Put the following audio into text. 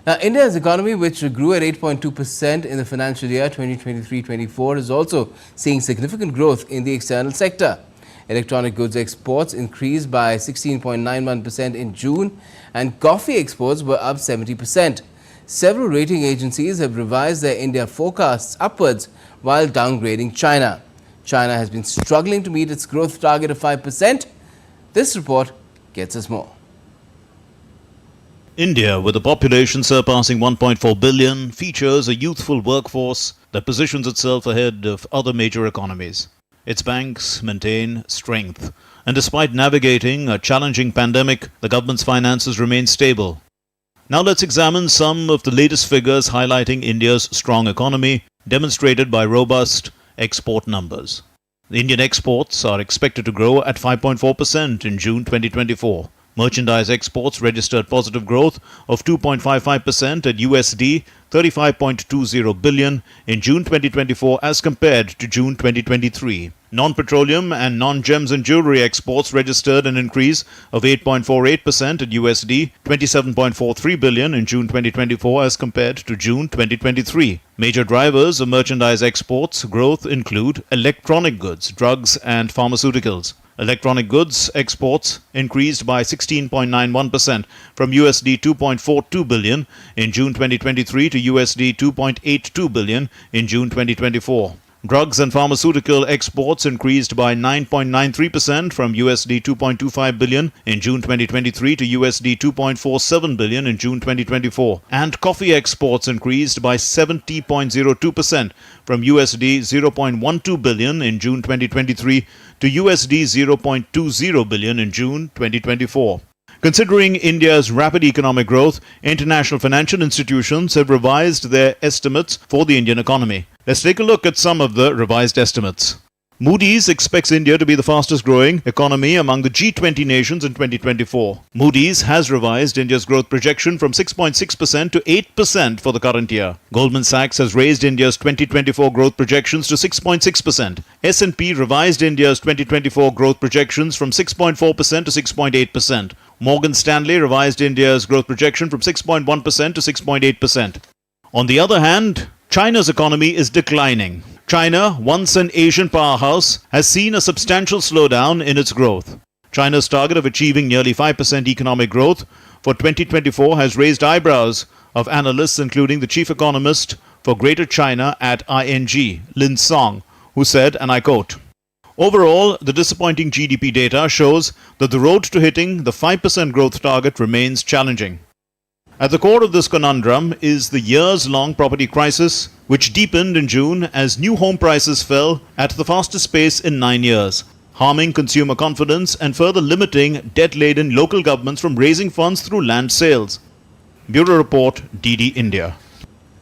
Now, India's economy, which grew at 8.2% in the financial year 2023-24, is also seeing significant growth in the external sector. Electronic goods exports increased by 16.91% in June, and coffee exports were up 70%. Several rating agencies have revised their India forecasts upwards while downgrading China. China has been struggling to meet its growth target of 5%. This report gets us more. India, with a population surpassing 1.4 billion, features a youthful workforce that positions itself ahead of other major economies. Its banks maintain strength, and despite navigating a challenging pandemic, the government's finances remain stable. Now let's examine some of the latest figures highlighting India's strong economy, demonstrated by robust export numbers. The Indian exports are expected to grow at 5.4% in June 2024. Merchandise exports registered positive growth of 2.55% at USD 35.20 billion in June 2024 as compared to June 2023. Non-petroleum and non-gems and jewelry exports registered an increase of 8.48% at USD 27.43 billion in June 2024 as compared to June 2023. Major drivers of merchandise exports growth include electronic goods, drugs and pharmaceuticals. Electronic goods exports increased by 16.91% from USD 2.42 billion in June 2023 to USD 2.82 billion in June 2024. Drugs and pharmaceutical exports increased by 9.93% from USD 2.25 billion in June 2023 to USD 2.47 billion in June 2024. And coffee exports increased by 70.02% from USD 0.12 billion in June 2023 to USD 0.20 billion in June 2024. Considering India's rapid economic growth, international financial institutions have revised their estimates for the Indian economy. Let's take a look at some of the revised estimates. Moody's expects India to be the fastest growing economy among the G20 nations in 2024. Moody's has revised India's growth projection from 6.6% to 8% for the current year. Goldman Sachs has raised India's 2024 growth projections to 6.6%. S&P revised India's 2024 growth projections from 6.4% to 6.8%. Morgan Stanley revised India's growth projection from 6.1% to 6.8%. On the other hand, China's economy is declining. China, once an Asian powerhouse, has seen a substantial slowdown in its growth. China's target of achieving nearly 5% economic growth for 2024 has raised eyebrows of analysts, including the chief economist for Greater China at ING, Lin Song, who said, and I quote, "Overall, the disappointing GDP data shows that the road to hitting the 5% growth target remains challenging." At the core of this conundrum is the years-long property crisis, which deepened in June as new home prices fell at the fastest pace in 9 years, harming consumer confidence and further limiting debt-laden local governments from raising funds through land sales. Bureau Report, DD India.